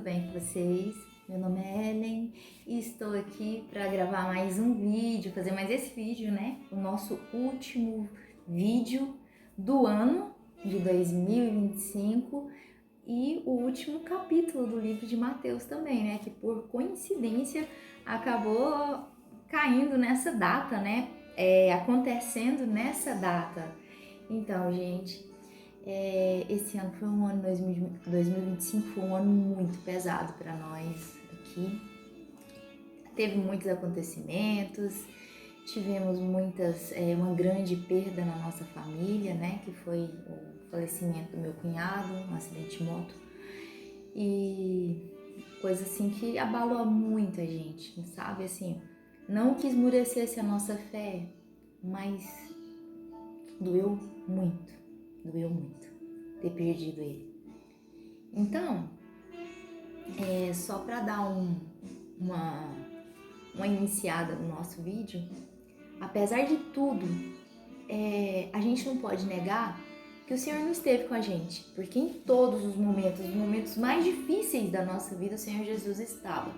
bem com vocês? Meu nome é Ellen e estou aqui para gravar mais um vídeo, fazer mais esse vídeo, né? O nosso último vídeo do ano de 2025 e o último capítulo do livro de Mateus também, né? Que por coincidência acabou caindo nessa data, né? Acontecendo nessa data. Então, gente, esse ano foi um ano 2025, foi um ano muito pesado para nós aqui. Teve muitos acontecimentos, tivemos uma grande perda na nossa família, né? Que foi o falecimento do meu cunhado, um acidente de moto. E coisa assim que abalou muito a gente, sabe? Assim, não que esmurecesse a nossa fé, mas doeu muito ter perdido ele. Então, só para dar uma iniciada no nosso vídeo, apesar de tudo, a gente não pode negar que o Senhor não esteve com a gente, porque em todos os momentos mais difíceis da nossa vida, o Senhor Jesus estava.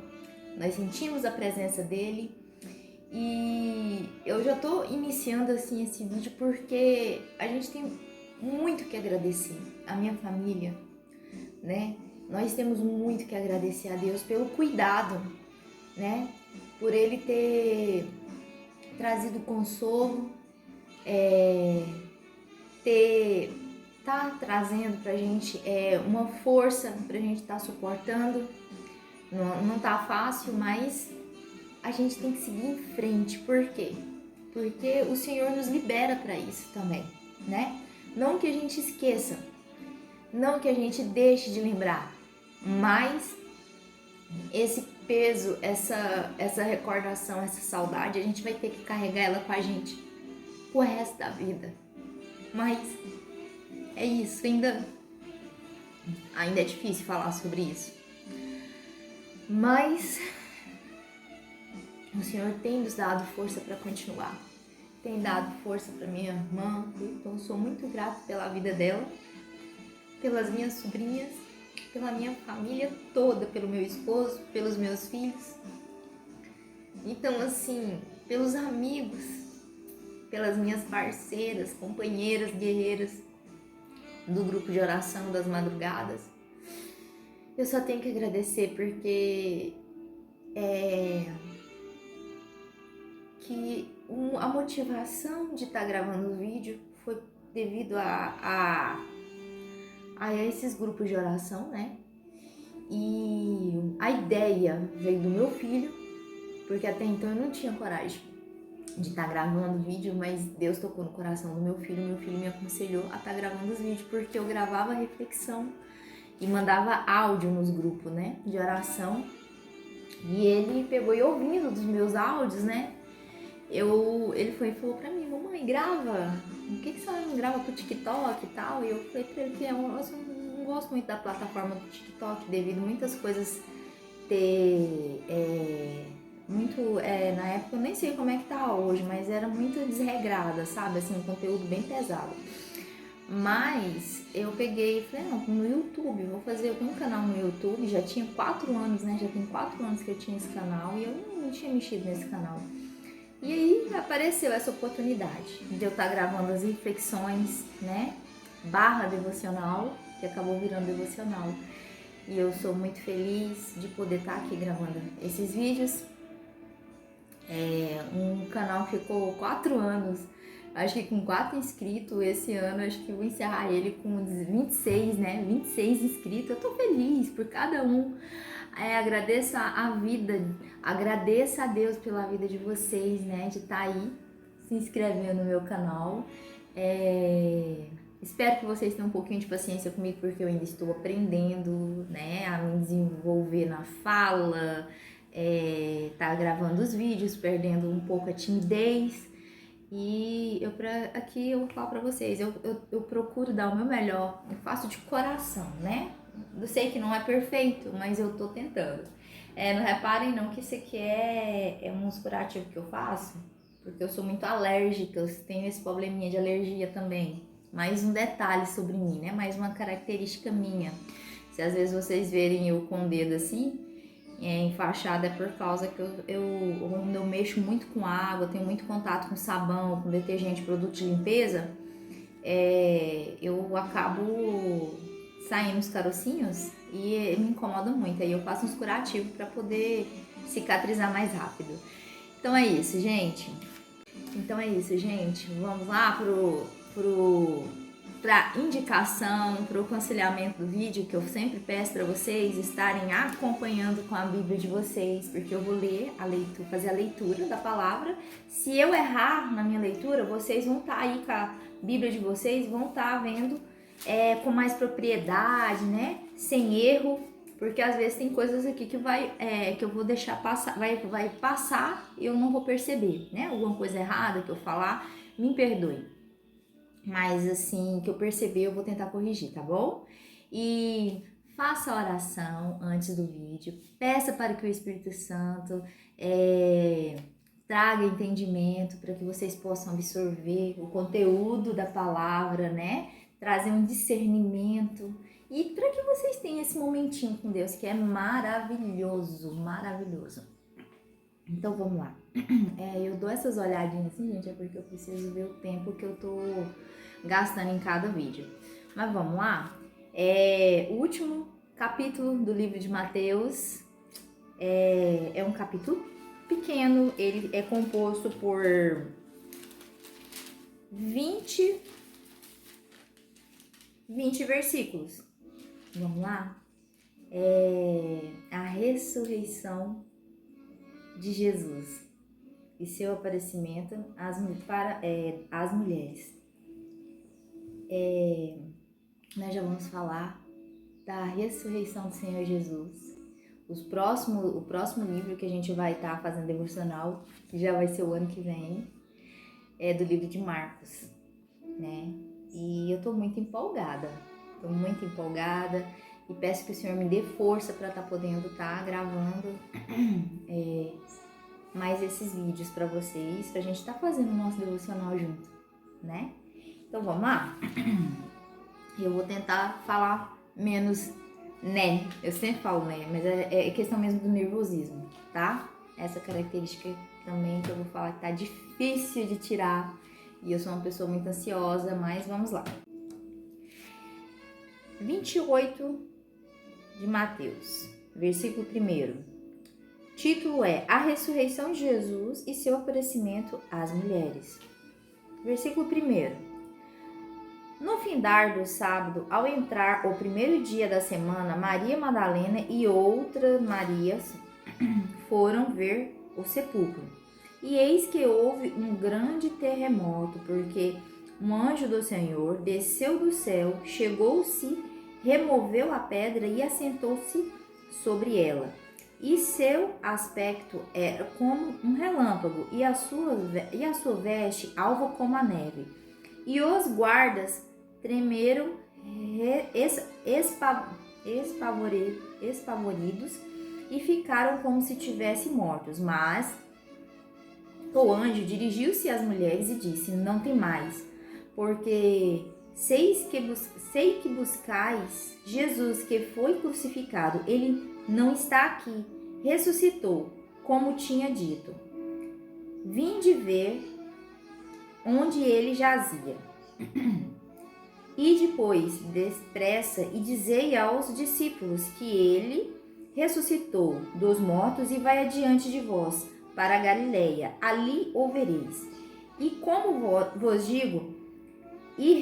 Nós sentimos a presença dele. E eu já tô iniciando assim esse vídeo porque a gente tem muito que agradecer, a minha família, né? Nós temos muito que agradecer a Deus pelo cuidado, né? Por Ele ter trazido consolo, tá trazendo pra gente uma força pra gente estar suportando. Não tá fácil, mas a gente tem que seguir em frente. Por quê? Porque o Senhor nos libera para isso também, né? Não que a gente esqueça, não que a gente deixe de lembrar, mas esse peso, essa recordação, essa saudade, a gente vai ter que carregar ela com a gente pro resto da vida. Mas é isso, ainda é difícil falar sobre isso. Mas o Senhor tem nos dado força para continuar. Tem dado força para minha irmã, então eu sou muito grata pela vida dela, pelas minhas sobrinhas, pela minha família toda, pelo meu esposo, pelos meus filhos. Então, assim, pelos amigos, pelas minhas parceiras, companheiras, guerreiras do grupo de oração das madrugadas. Eu só tenho que agradecer porque que a motivação de estar gravando o vídeo foi devido a esses grupos de oração, né? E a ideia veio do meu filho, porque até então eu não tinha coragem de estar gravando vídeo, mas Deus tocou no coração do meu filho me aconselhou a estar gravando os vídeos, porque eu gravava reflexão e mandava áudio nos grupos, né, de oração, e ele pegou e ouvindo dos meus áudios, né, ele foi e falou pra mim: mamãe, grava, por que você não grava pro TikTok e tal? E eu falei pra ele que eu não gosto muito da plataforma do TikTok, devido a muitas coisas ter na época eu nem sei como é que tá hoje, mas era muito desregrada, sabe, assim, um conteúdo bem pesado. Mas eu peguei e falei: não, no YouTube, vou fazer um canal no YouTube. Já tinha 4 anos, né, já tem 4 anos que eu tinha esse canal e eu não tinha mexido nesse canal. E aí apareceu essa oportunidade de eu estar gravando as reflexões, né, /devocional, que acabou virando devocional. E eu sou muito feliz de poder estar aqui gravando esses vídeos. Um canal que ficou 4 anos, acho que com 4 inscritos esse ano, acho que vou encerrar ele com 26, né, 26 inscritos. Eu tô feliz por cada um. Agradeço a vida, agradeço a Deus pela vida de vocês, né, de estar aí se inscrevendo no meu canal. Espero que vocês tenham um pouquinho de paciência comigo, porque eu ainda estou aprendendo, né, a me desenvolver na fala, tá gravando os vídeos, perdendo um pouco a timidez. E aqui eu vou falar pra vocês, eu procuro dar o meu melhor, eu faço de coração, né? Eu sei que não é perfeito, mas eu tô tentando. Não reparem não que isso aqui é um curativo que eu faço, porque eu sou muito alérgica, eu tenho esse probleminha de alergia também. Mais um detalhe sobre mim, né? Mais uma característica minha. Se às vezes vocês verem eu com o dedo assim, enfaixado, é por causa que quando eu mexo muito com água, tenho muito contato com sabão, com detergente, produto de limpeza, eu acabo saindo os carocinhos e me incomoda muito. Aí eu faço uns curativos para poder cicatrizar mais rápido. Então é isso, gente. Vamos lá para indicação, para o aconselhamento do vídeo, que eu sempre peço para vocês estarem acompanhando com a Bíblia de vocês, porque eu vou ler fazer a leitura da palavra. Se eu errar na minha leitura, vocês vão estar aí com a Bíblia de vocês, vão estar vendo com mais propriedade, né? Sem erro, porque às vezes tem coisas aqui que que eu vou deixar passar, vai passar e eu não vou perceber, né? Alguma coisa errada que eu falar, me perdoe. Mas assim, que eu perceber, eu vou tentar corrigir, tá bom? E faça a oração antes do vídeo, peça para que o Espírito Santo traga entendimento para que vocês possam absorver o conteúdo da palavra, né? Trazer um discernimento e para que vocês tenham esse momentinho com Deus que é maravilhoso, maravilhoso. Então vamos lá. Eu dou essas olhadinhas assim, gente, é porque eu preciso ver o tempo que eu tô gastando em cada vídeo. Mas vamos lá. O último capítulo do livro de Mateus é um capítulo pequeno, ele é composto por 20 versículos. Vamos lá? A ressurreição de Jesus e seu aparecimento às mulheres. Nós já vamos falar da ressurreição do Senhor Jesus. O próximo livro que a gente vai estar fazendo devocional, que já vai ser o ano que vem, é do livro de Marcos, né? E eu tô muito empolgada e peço que o Senhor me dê força para estar podendo estar gravando mais esses vídeos para vocês, pra gente estar fazendo o nosso devocional junto, né? Então vamos lá? Eu vou tentar falar menos né, eu sempre falo né, mas é questão mesmo do nervosismo, tá? Essa característica também que eu vou falar que tá difícil de tirar e eu sou uma pessoa muito ansiosa, mas vamos lá. 28 de Mateus, versículo 1. Título é A Ressurreição de Jesus e seu aparecimento às mulheres. Versículo 1. No findar do sábado, ao entrar o primeiro dia da semana, Maria Madalena e outras Marias foram ver o sepulcro. E eis que houve um grande terremoto, porque um anjo do Senhor desceu do céu, chegou-se, removeu a pedra e assentou-se sobre ela. E seu aspecto era como um relâmpago, e a sua veste alva como a neve. E os guardas tremeram espavoridos e ficaram como se tivessem mortos. Mas o anjo dirigiu-se às mulheres e disse: Não temais, porque sei que buscais Jesus, que foi crucificado. Ele não está aqui, ressuscitou, como tinha dito. Vinde ver onde ele jazia. E depois, depressa, e dizei aos discípulos que ele ressuscitou dos mortos e vai adiante de vós para a Galileia, ali o vereis. E como vos digo, e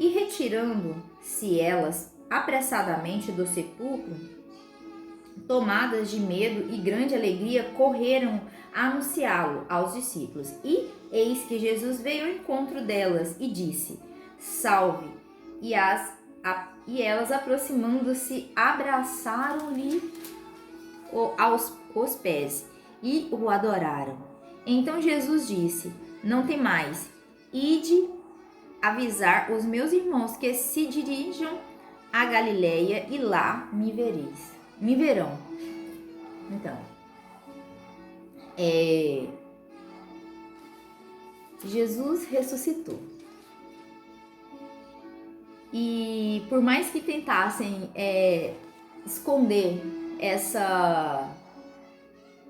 retirando-se elas apressadamente do sepulcro, tomadas de medo e grande alegria, correram a anunciá-lo aos discípulos. E eis que Jesus veio ao encontro delas e disse: Salve! E elas, aproximando-se, abraçaram-lhe os pés e o adoraram. Então Jesus disse: Não temais, ide avisar os meus irmãos que se dirijam a Galileia e lá me verão. Então, Jesus ressuscitou. E por mais que tentassem esconder essa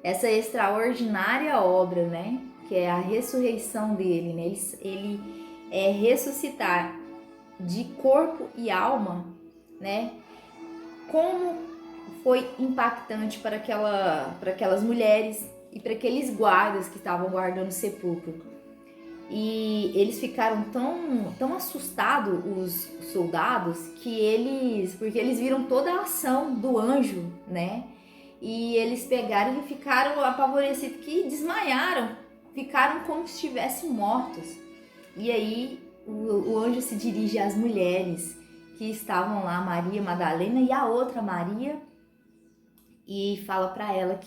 extraordinária obra, né? Que é a ressurreição dele, né? Ele é ressuscitar de corpo e alma, né? Como foi impactante para aquelas mulheres e para aqueles guardas que estavam guardando o sepulcro. E eles ficaram tão assustados, os soldados, porque eles viram toda a ação do anjo, né? E eles pegaram e ficaram apavorecidos, que desmaiaram, ficaram como se estivessem mortos. E aí o anjo se dirige às mulheres que estavam lá, Maria Madalena e a outra Maria, e falam para elas,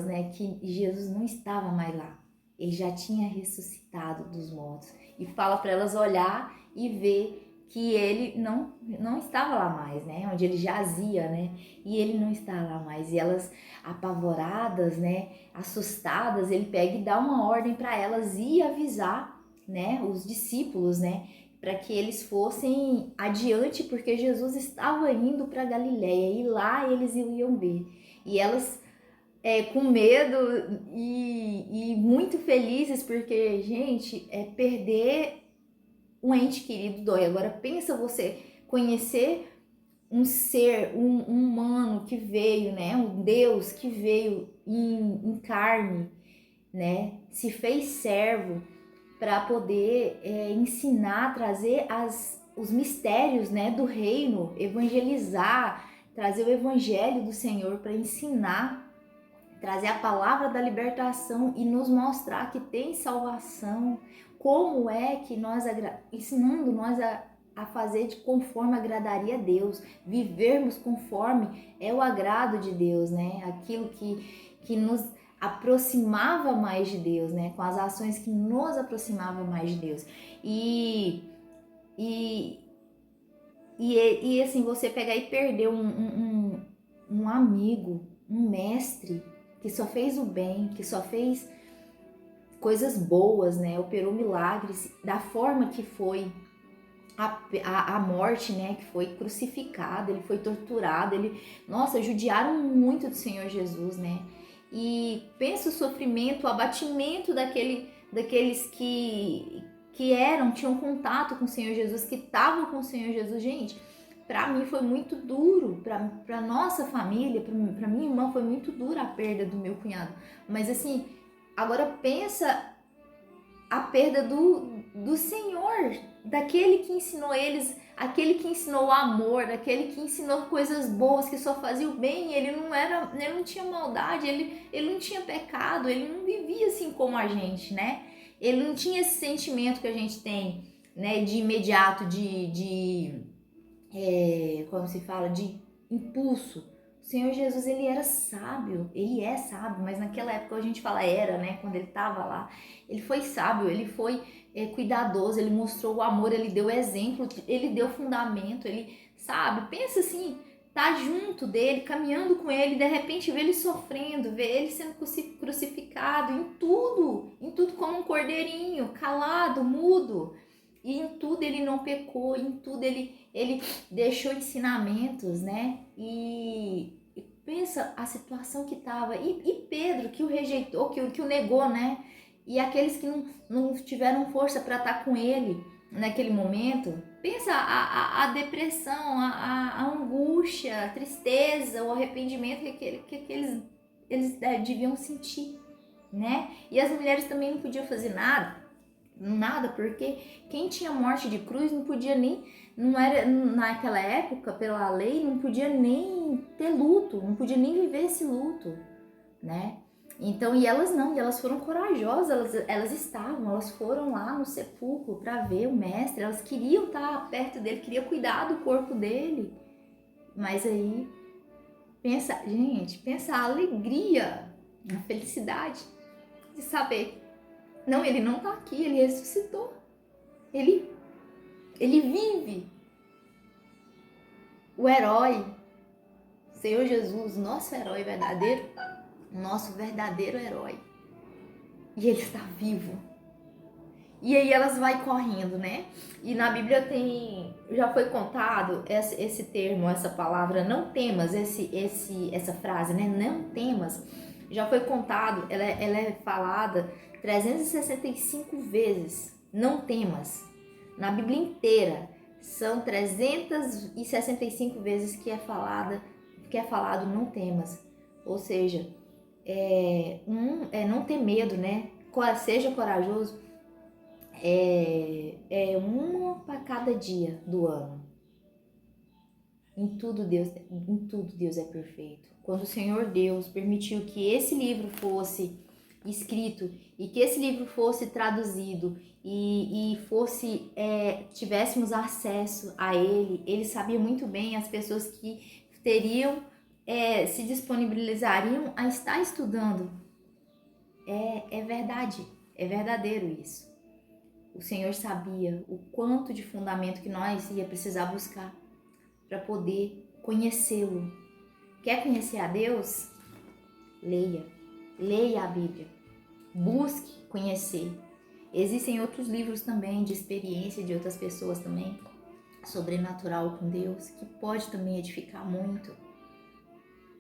né, que Jesus não estava mais lá. Ele já tinha ressuscitado dos mortos. E fala para elas olhar e ver que ele não estava lá mais, né? Onde ele jazia, né? E ele não está lá mais. E elas, apavoradas, né? Assustadas, ele pega e dá uma ordem para elas ir avisar, né? Os discípulos, né? Para que eles fossem adiante, porque Jesus estava indo para Galiléia e lá eles iam ver. E elas com medo e muito felizes, porque, gente, perder um ente querido dói. Agora pensa você conhecer um ser, um humano que veio, né? Um Deus que veio em carne, né? Se fez servo para poder ensinar, trazer os mistérios, né, do reino, evangelizar, trazer o evangelho do Senhor para ensinar, trazer a palavra da libertação e nos mostrar que tem salvação. Como é que ensinando nós a fazer de conforme agradaria a Deus, vivermos conforme é o agrado de Deus, né? Aquilo que nos aproximava mais de Deus, né? Com as ações que nos aproximavam mais de Deus. E assim, você pegar e perder um amigo, um mestre que só fez o bem, que só fez coisas boas, né? Operou milagres da forma que foi a morte, né? Que foi crucificado, ele foi torturado, nossa, judiaram muito do Senhor Jesus, né? E pensa o sofrimento, o abatimento daqueles que tinham contato com o Senhor Jesus, que estavam com o Senhor Jesus, gente. Para mim foi muito duro, para nossa família, para minha irmã foi muito dura a perda do meu cunhado. Mas assim, agora pensa a perda do Senhor, daquele que ensinou eles, aquele que ensinou o amor, daquele que ensinou coisas boas, que só fazia o bem. Ele não tinha maldade, ele não tinha pecado, ele não vivia assim como a gente, né? Ele não tinha esse sentimento que a gente tem, né, de imediato, como se fala, de impulso. O Senhor Jesus, ele era sábio, ele é sábio, mas naquela época a gente fala era, né, quando ele estava lá, ele foi sábio, ele foi cuidadoso, ele mostrou o amor, ele deu exemplo, ele deu fundamento, ele, sabe, pensa assim, tá junto dele, caminhando com ele, de repente vê ele sofrendo, vê ele sendo crucificado em tudo como um cordeirinho, calado, mudo, e em tudo ele não pecou, em tudo ele deixou ensinamentos, né? E pensa a situação que estava. E Pedro, que o rejeitou, que o negou, né? E aqueles que não tiveram força para estar com ele naquele momento. Pensa a depressão, a angústia, a tristeza, o arrependimento que eles deviam sentir, né? E as mulheres também não podiam fazer nada, porque quem tinha morte de cruz não podia nem, não era naquela época, pela lei, não podia nem ter luto, não podia nem viver esse luto, né? Então, e elas foram corajosas, elas foram lá no sepulcro para ver o mestre, elas queriam estar perto dele, queriam cuidar do corpo dele. Mas aí, pensa a alegria, a felicidade de saber, não, ele não tá aqui, ele ressuscitou. Ele vive. O herói, Senhor Jesus, nosso herói verdadeiro, nosso verdadeiro herói. E ele está vivo. E aí elas vai correndo, né? E na Bíblia já foi contado esse termo, essa palavra, não temas, essa frase, né? Não temas, já foi contado, ela é falada 365 vezes, não temas. Na Bíblia inteira, são 365 vezes que é falado não temas. Ou seja, não ter medo, né? Seja corajoso. Uma para cada dia do ano. Em tudo Deus é perfeito. Quando o Senhor Deus permitiu que esse livro fosse escrito e que esse livro fosse traduzido e tivéssemos acesso a ele sabia muito bem as pessoas que se disponibilizariam a estar estudando. É verdade, é verdadeiro isso. O Senhor sabia o quanto de fundamento que nós ia precisar buscar para poder conhecê-lo. Quer conhecer a Deus? Leia a Bíblia. Busque conhecer. Existem outros livros também de experiência de outras pessoas também, sobrenatural com Deus, que pode também edificar muito,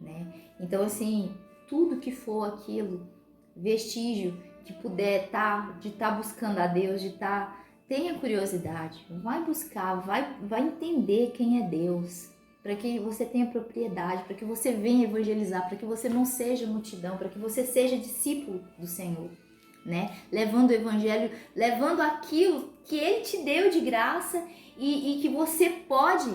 né? Então, assim, tudo que for aquilo, vestígio que puder de estar buscando a Deus, tenha curiosidade, vai buscar, vai entender quem é Deus, para que você tenha propriedade, para que você venha evangelizar, para que você não seja multidão, para que você seja discípulo do Senhor, né? Levando o evangelho, levando aquilo que Ele te deu de graça e que você pode,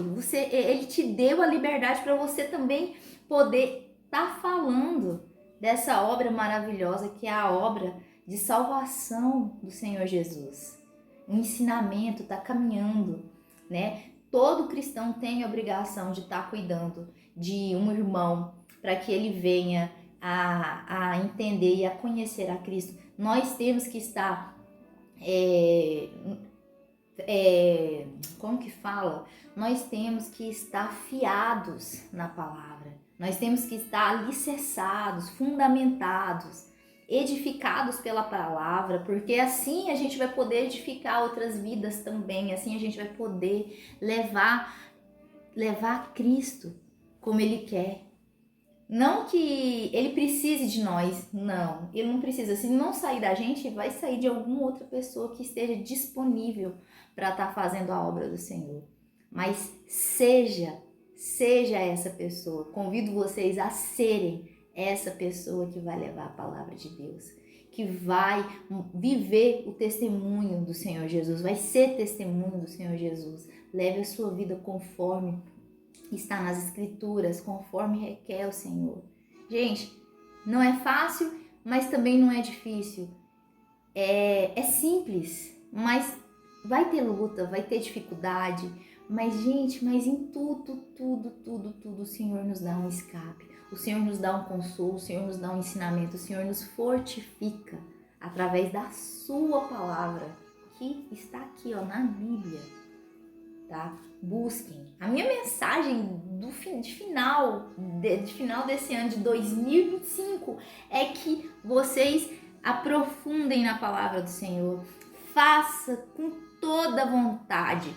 Ele te deu a liberdade para você também poder estar falando dessa obra maravilhosa que é a obra de salvação do Senhor Jesus. O ensinamento está caminhando, né? Todo cristão tem a obrigação de estar cuidando de um irmão para que ele venha a entender e a conhecer a Cristo. Nós temos que estar como que fala? Nós temos que estar fiados na palavra. Nós temos que estar alicerçados, fundamentados, edificados pela palavra, porque assim a gente vai poder edificar outras vidas também, assim a gente vai poder levar a Cristo como Ele quer. Não que Ele precise de nós, não, Ele não precisa. Se não sair da gente, vai sair de alguma outra pessoa que esteja disponível para estar fazendo a obra do Senhor. Mas seja essa pessoa. Convido vocês a serem essa pessoa que vai levar a palavra de Deus, que vai viver o testemunho do Senhor Jesus, vai ser testemunho do Senhor Jesus. Leve a sua vida conforme está nas Escrituras, conforme requer o Senhor. Gente, não é fácil, mas também não é difícil. É simples, mas vai ter luta, vai ter dificuldade. Mas, gente, em tudo, o Senhor nos dá um escape. O Senhor nos dá um consolo, o Senhor nos dá um ensinamento, o Senhor nos fortifica através da sua palavra, que está aqui, na Bíblia, tá? Busquem. A minha mensagem de final desse ano de 2025 é que vocês aprofundem na palavra do Senhor. Faça com toda vontade,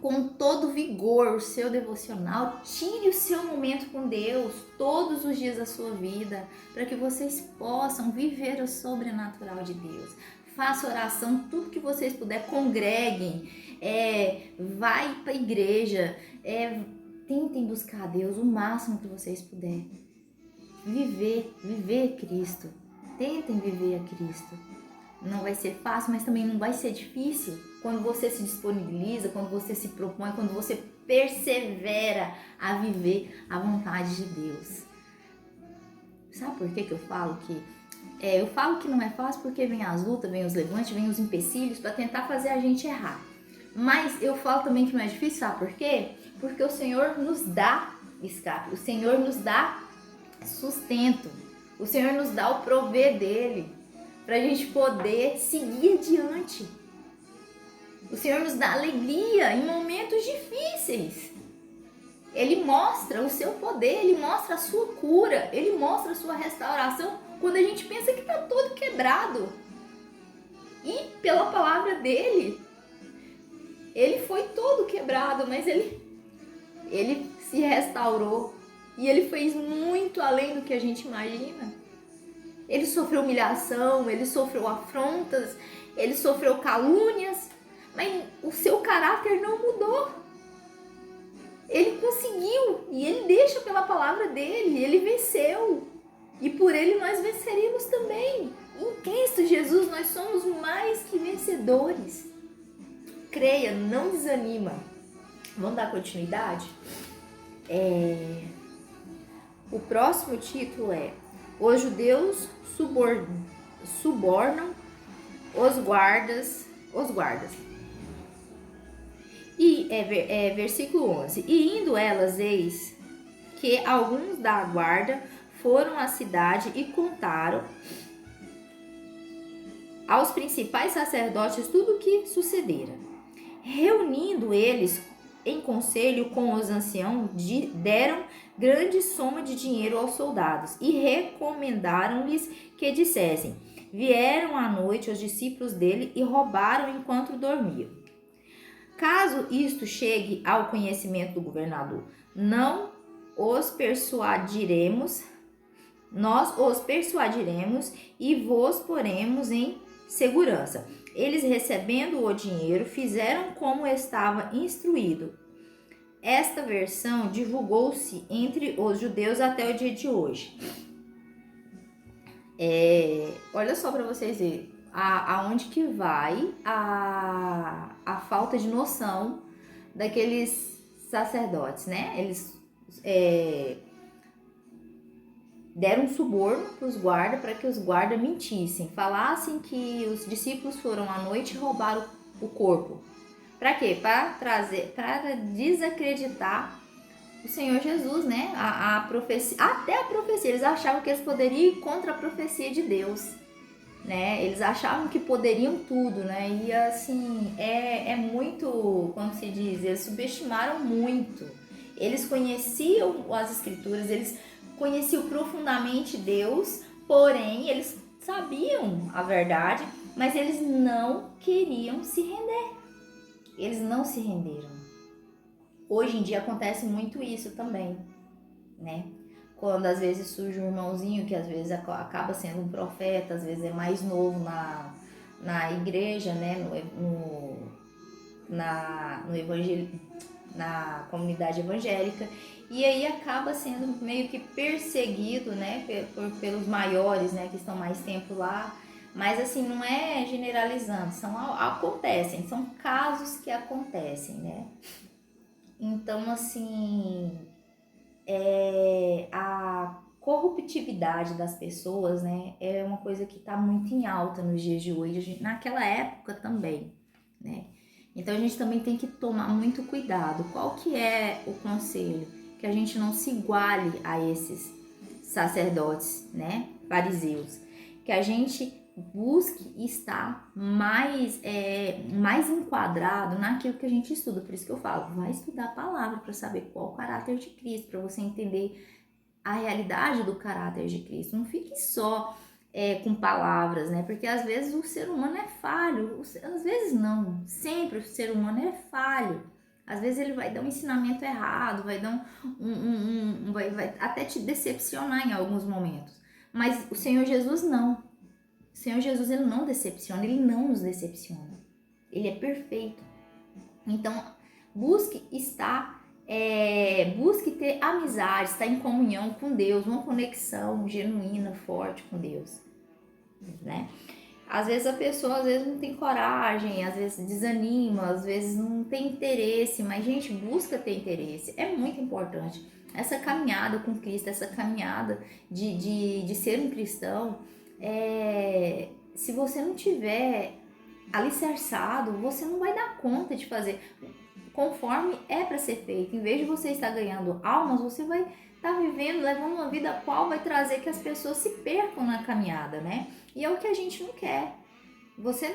com todo vigor o seu devocional. Tire o seu momento com Deus todos os dias da sua vida, para que vocês possam viver o sobrenatural de Deus. Faça oração, tudo que vocês puderem, congreguem, vai para a igreja, tentem buscar a Deus o máximo que vocês puderem. Viver Cristo, tentem viver a Cristo. Não vai ser fácil, mas também não vai ser difícil quando você se disponibiliza, quando você se propõe, quando você persevera a viver a vontade de Deus. Sabe por que eu falo que eu falo que não é fácil? Porque vem as lutas, vem os levantes, vem os empecilhos para tentar fazer a gente errar. Mas eu falo também que não é difícil, sabe por quê? Porque o Senhor nos dá escape, o Senhor nos dá sustento, o Senhor nos dá o prover dele, para a gente poder seguir adiante. O Senhor nos dá alegria em momentos difíceis. Ele mostra o seu poder, Ele mostra a sua cura, Ele mostra a sua restauração quando a gente pensa que está todo quebrado. E pela palavra dele, ele foi todo quebrado, mas ele se restaurou. E ele fez muito além do que a gente imagina. Ele sofreu humilhação, ele sofreu afrontas, ele sofreu calúnias, mas o seu caráter não mudou. Ele conseguiu, e ele deixa pela palavra dele, ele venceu. E por ele nós venceremos também. Em Cristo Jesus nós somos mais que vencedores. Creia, não desanima. Vamos dar continuidade? O próximo título é: Os judeus subornam os guardas. E versículo 11: E indo elas, eis que alguns da guarda foram à cidade e contaram aos principais sacerdotes tudo o que sucedera. Reunindo eles em conselho com os anciãos, deram grande soma de dinheiro aos soldados e recomendaram-lhes que dissessem: Vieram à noite os discípulos dele e roubaram enquanto dormiam. Caso isto chegue ao conhecimento do governador, nós os persuadiremos e vos poremos em segurança. Eles, recebendo o dinheiro, fizeram como estava instruído. Esta versão divulgou-se entre os judeus até o dia de hoje. Olha só para vocês verem aonde que vai a falta de noção daqueles sacerdotes, né? Eles deram um suborno para os guardas, para que os guardas mentissem, falassem que os discípulos foram à noite e roubaram o corpo. Para quê? Para desacreditar o Senhor Jesus, né? A profecia, até a profecia, eles achavam que eles poderiam ir contra a profecia de Deus, né? Eles achavam que poderiam tudo, né? E assim, é muito, como se diz, eles subestimaram muito. Eles conheciam as escrituras, eles conheciam profundamente Deus, porém eles sabiam a verdade, mas eles não queriam se render. Eles não se renderam. Hoje em dia acontece muito isso também, né? Quando às vezes surge um irmãozinho que às vezes acaba sendo um profeta, às vezes é mais novo na igreja, né? No evangelho, na comunidade evangélica, e aí acaba sendo meio que perseguido, né, pelos maiores, né, que estão mais tempo lá. Mas assim, não é generalizando, são casos que acontecem, né? Então, assim, a corruptividade das pessoas, né, é uma coisa que está muito em alta nos dias de hoje, naquela época também, né? Então a gente também tem que tomar muito cuidado. Qual que é o conselho? Que a gente não se iguale a esses sacerdotes, né, fariseus. Que a gente busque estar mais enquadrado naquilo que a gente estuda. Por isso que eu falo, vai estudar a palavra para saber qual o caráter de Cristo, para você entender a realidade do caráter de Cristo. Não fique só com palavras, né? Porque às vezes o ser humano é falho, às vezes não, sempre o ser humano é falho. Às vezes ele vai dar um ensinamento errado, vai dar vai até te decepcionar em alguns momentos. Mas o Senhor Jesus não. O Senhor Jesus, ele não decepciona, ele não nos decepciona. Ele é perfeito. Então, busque ter amizade, estar em comunhão com Deus, uma conexão genuína, forte com Deus, né? Às vezes a pessoa não tem coragem, às vezes desanima, às vezes não tem interesse, mas gente, busca ter interesse, é muito importante. Essa caminhada com Cristo, essa caminhada de ser um cristão, se você não tiver alicerçado, você não vai dar conta de fazer conforme é para ser feito. Em vez de você estar ganhando almas, você vai estar vivendo, levando uma vida a qual vai trazer que as pessoas se percam na caminhada, né? E é o que a gente não quer. Você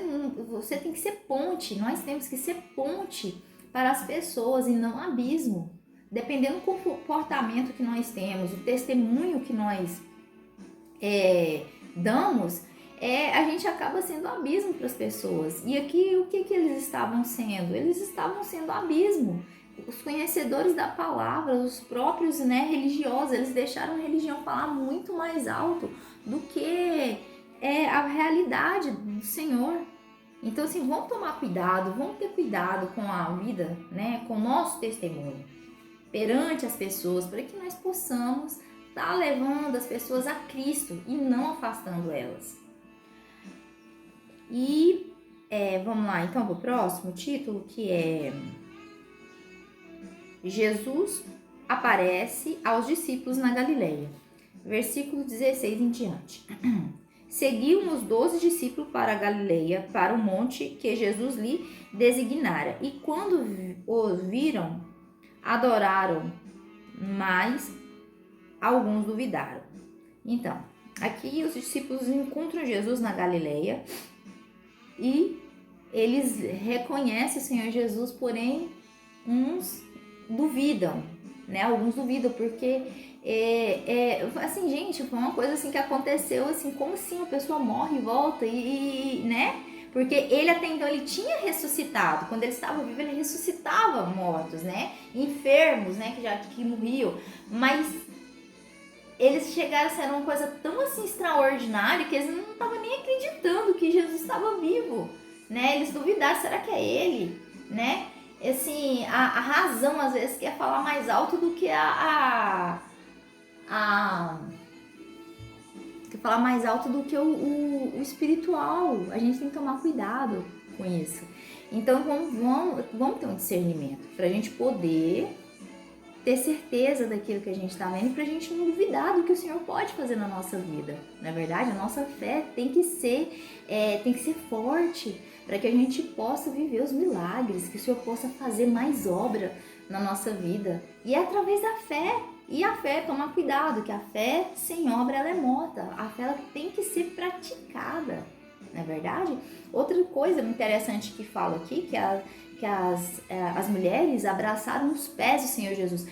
tem que ser ponte, nós temos que ser ponte para as pessoas e não abismo. Dependendo do comportamento que nós temos, o testemunho que nós damos, a gente acaba sendo abismo para as pessoas. E aqui, o que eles estavam sendo? Eles estavam sendo abismo. Os conhecedores da palavra, os próprios, né, religiosos, eles deixaram a religião falar muito mais alto do que a realidade do Senhor. Então, assim, vamos tomar cuidado, vamos ter cuidado com a vida, né, com o nosso testemunho perante as pessoas, para que nós possamos estar levando as pessoas a Cristo e não afastando elas. E vamos lá, então, para o próximo título, que é Jesus aparece aos discípulos na Galileia. Versículo 16 em diante. Seguiam os 12 discípulos para a Galileia, para o monte que Jesus lhe designara. E quando os viram, adoraram, mas alguns duvidaram. Então, aqui os discípulos encontram Jesus na Galileia e eles reconhecem o Senhor Jesus, porém uns duvidam, né? Alguns duvidam porque assim, gente, foi uma coisa assim que aconteceu assim, como assim a pessoa morre e volta e né? Porque ele até então ele tinha ressuscitado, quando ele estava vivo ele ressuscitava mortos, né? Enfermos, né? Que morriam, mas eles chegaram a ser uma coisa tão assim extraordinária que eles não estavam nem acreditando que Jesus estava vivo, né? Eles duvidaram, será que é ele, né? Assim, a razão às vezes quer falar mais alto do que quer falar mais alto do que o espiritual. A gente tem que tomar cuidado com isso. Então vamos ter um discernimento para a gente poder ter certeza daquilo que a gente está vendo, para a gente não duvidar do que o Senhor pode fazer na nossa vida. Na verdade, a nossa fé tem que ser forte, para que a gente possa viver os milagres, que o Senhor possa fazer mais obra na nossa vida. E é através da fé. E a fé, tomar cuidado, que a fé sem obra ela é morta. A fé ela tem que ser praticada, não é verdade? Outra coisa interessante que falo aqui, que as mulheres abraçaram os pés do Senhor Jesus.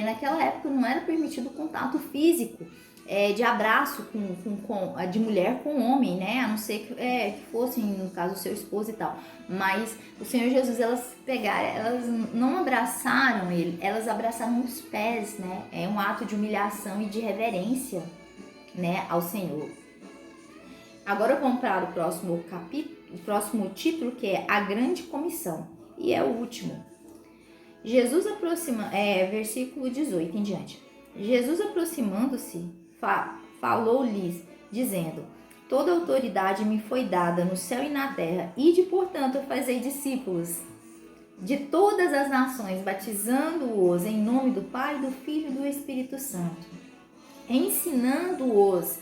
Naquela época não era permitido contato físico, de abraço de mulher com homem, né? A não ser que fosse, no caso, o seu esposo e tal. Mas o Senhor Jesus, elas não abraçaram ele, elas abraçaram os pés, né? É um ato de humilhação e de reverência, né, ao Senhor. Agora vamos para o próximo capítulo, o próximo título, que é a Grande Comissão. E é o último. Jesus versículo 18 em diante. Jesus aproximando-se, falou-lhes, dizendo: toda autoridade me foi dada no céu e na terra, ide, portanto, fazei discípulos de todas as nações, batizando-os em nome do Pai, do Filho e do Espírito Santo, ensinando-os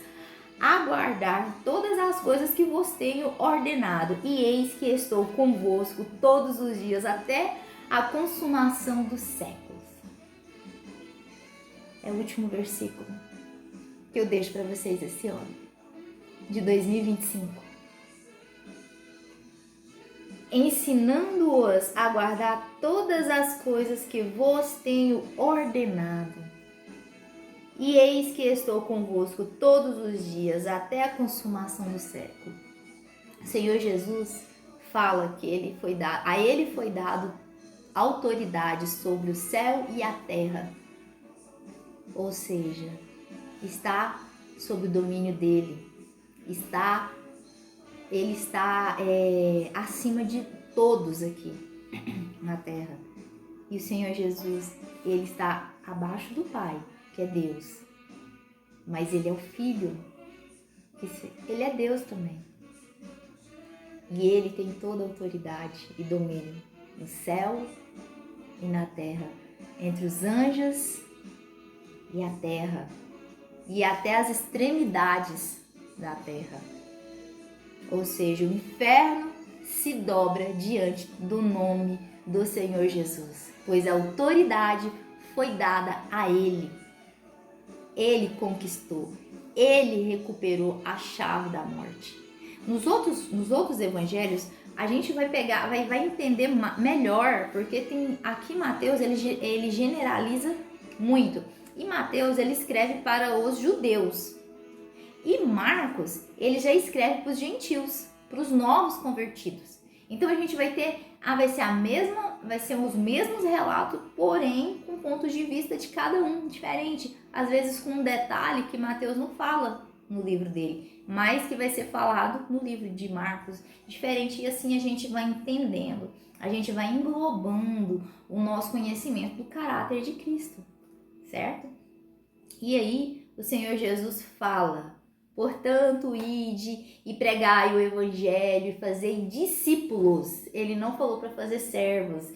a guardar todas as coisas que vos tenho ordenado, e eis que estou convosco todos os dias até a consumação dos séculos. É o último versículo que eu deixo para vocês esse ano de 2025. Ensinando-os a guardar todas as coisas que vos tenho ordenado. E eis que estou convosco todos os dias até a consumação do século. O Senhor Jesus fala que a ele foi dado autoridade sobre o céu e a terra. Ou seja, está sob o domínio dele. Ele está acima de todos aqui na terra. E o Senhor Jesus, ele está abaixo do Pai, que é Deus. Mas ele é o Filho, ele é Deus também. E ele tem toda a autoridade e domínio no céu e na terra, entre os anjos e a terra, e até as extremidades da terra. Ou seja, o inferno se dobra diante do nome do Senhor Jesus, pois a autoridade foi dada a ele. Ele conquistou, ele recuperou a chave da morte. Nos outros evangelhos, a gente vai entender melhor, porque tem aqui Mateus, ele generaliza muito. E Mateus, ele escreve para os judeus. E Marcos, ele já escreve para os gentios, para os novos convertidos. Então a gente vai ser os mesmos relatos, porém com pontos de vista de cada um diferente. Às vezes com um detalhe que Mateus não fala no livro dele, mas que vai ser falado no livro de Marcos, diferente. E assim a gente vai entendendo, a gente vai englobando o nosso conhecimento do caráter de Cristo, certo? E aí o Senhor Jesus fala: portanto, ide e pregai o evangelho e fazei discípulos. Ele não falou para fazer servos,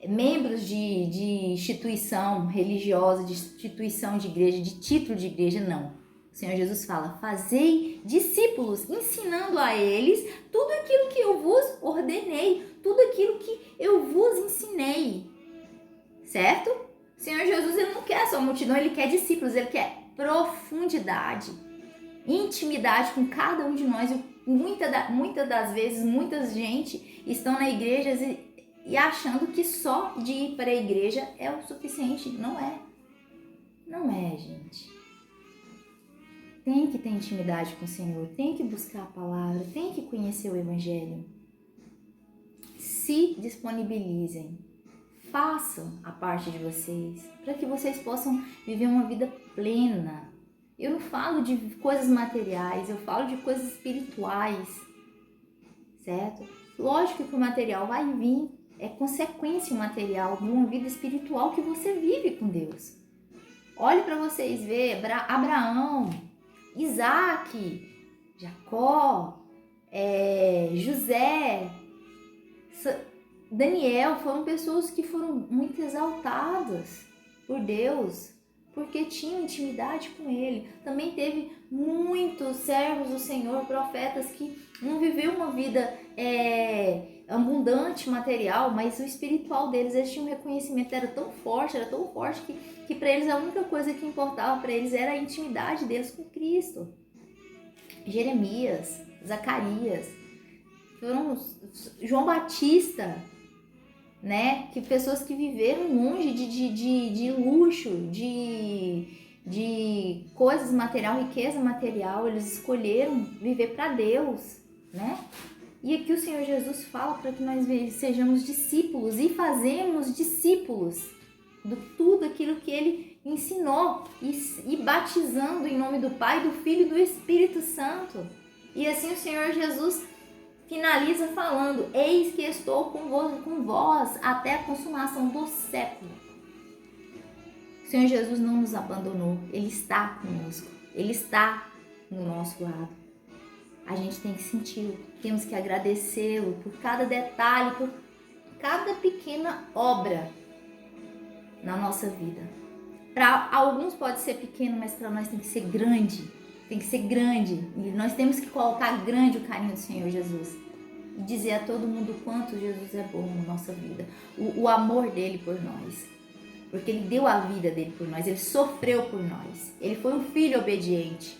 membros de instituição religiosa, de instituição de igreja, de título de igreja, não. O Senhor Jesus fala: fazei discípulos, ensinando a eles tudo aquilo que eu vos ordenei, tudo aquilo que eu vos ensinei, certo? O Senhor Jesus, ele não quer só multidão, ele quer discípulos, ele quer profundidade, intimidade com cada um de nós. Muitas das vezes, muita gente estão na igreja e achando que só de ir para a igreja é o suficiente. Não é. Não é, gente. Tem que ter intimidade com o Senhor, tem que buscar a palavra, tem que conhecer o evangelho. Se disponibilizem. Façam a parte de vocês, para que vocês possam viver uma vida plena. Eu não falo de coisas materiais, eu falo de coisas espirituais, certo? Lógico que o material vai vir, é consequência material de uma vida espiritual que você vive com Deus. Olhe para vocês ver, Abraão, Isaac, Jacó, José, Daniel, foram pessoas que foram muito exaltadas por Deus, porque tinham intimidade com Ele. Também teve muitos servos do Senhor, profetas, que não viveram uma vida abundante, material, mas o espiritual deles, eles tinham um reconhecimento, era tão forte que para eles a única coisa que importava para eles era a intimidade deles com Cristo. Jeremias, Zacarias, João Batista, né? Que pessoas que viveram longe de luxo, de coisas material, riqueza material, eles escolheram viver para Deus, né? E aqui o Senhor Jesus fala para que nós sejamos discípulos e fazemos discípulos de tudo aquilo que Ele ensinou e batizando em nome do Pai, do Filho e do Espírito Santo. E assim o Senhor Jesus finaliza falando: eis que estou com vós até a consumação do século. O Senhor Jesus não nos abandonou, Ele está conosco, Ele está no nosso lado. A gente tem que senti-lo, temos que agradecê-lo por cada detalhe, por cada pequena obra na nossa vida. Para alguns pode ser pequeno, mas para nós tem que ser grande. Tem que ser grande. E nós temos que colocar grande o carinho do Senhor Jesus. E dizer a todo mundo o quanto Jesus é bom na nossa vida. O amor dele por nós. Porque ele deu a vida dele por nós. Ele sofreu por nós. Ele foi um filho obediente.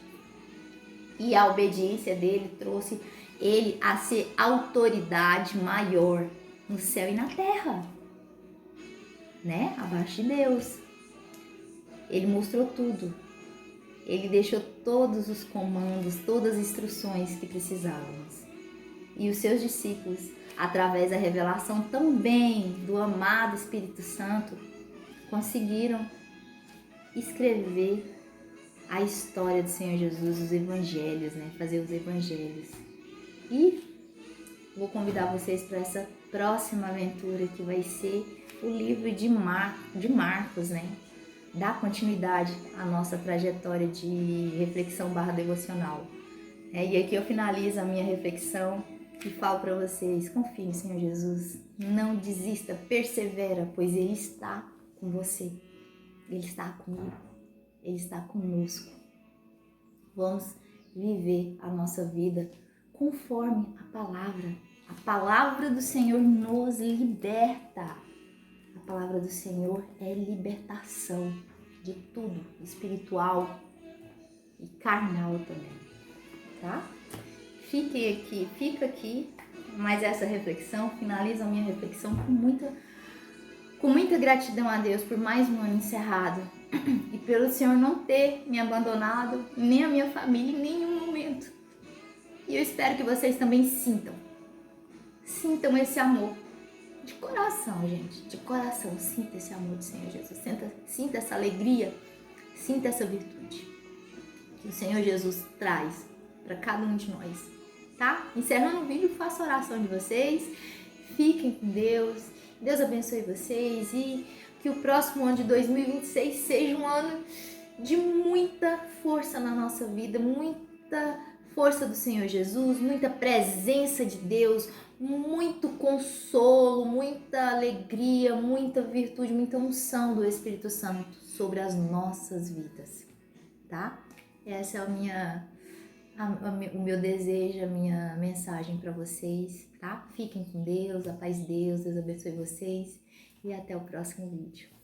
E a obediência dele trouxe ele a ser autoridade maior no céu e na terra. Né? Abaixo de Deus. Ele mostrou tudo. Ele deixou todos os comandos, todas as instruções que precisávamos. E os seus discípulos, através da revelação também do amado Espírito Santo, conseguiram escrever a história do Senhor Jesus, os evangelhos, né? Fazer os evangelhos. E vou convidar vocês para essa próxima aventura que vai ser o livro de Marcos, né? Dar continuidade à nossa trajetória de reflexão /devocional. E aqui eu finalizo a minha reflexão e falo para vocês: confie no Senhor Jesus, não desista, persevera, pois Ele está com você, Ele está comigo, Ele está conosco. Vamos viver a nossa vida conforme a palavra do Senhor nos liberta. A palavra do Senhor é libertação de tudo, espiritual e carnal também, tá? Fica aqui mais essa reflexão, finalizo a minha reflexão com muita gratidão a Deus por mais um ano encerrado e pelo Senhor não ter me abandonado, nem a minha família em nenhum momento. E eu espero que vocês também sintam esse amor. De coração, gente, de coração, sinta esse amor do Senhor Jesus, sinta essa alegria, sinta essa virtude que o Senhor Jesus traz para cada um de nós, tá? Encerrando o vídeo, faço a oração de vocês, fiquem com Deus, Deus abençoe vocês e que o próximo ano de 2026 seja um ano de muita força na nossa vida, muita força do Senhor Jesus, muita presença de Deus, muito consolo, muita alegria, muita virtude, muita unção do Espírito Santo sobre as nossas vidas, tá? Essa é o meu desejo, a minha mensagem para vocês, tá? Fiquem com Deus, a paz de Deus, Deus abençoe vocês e até o próximo vídeo.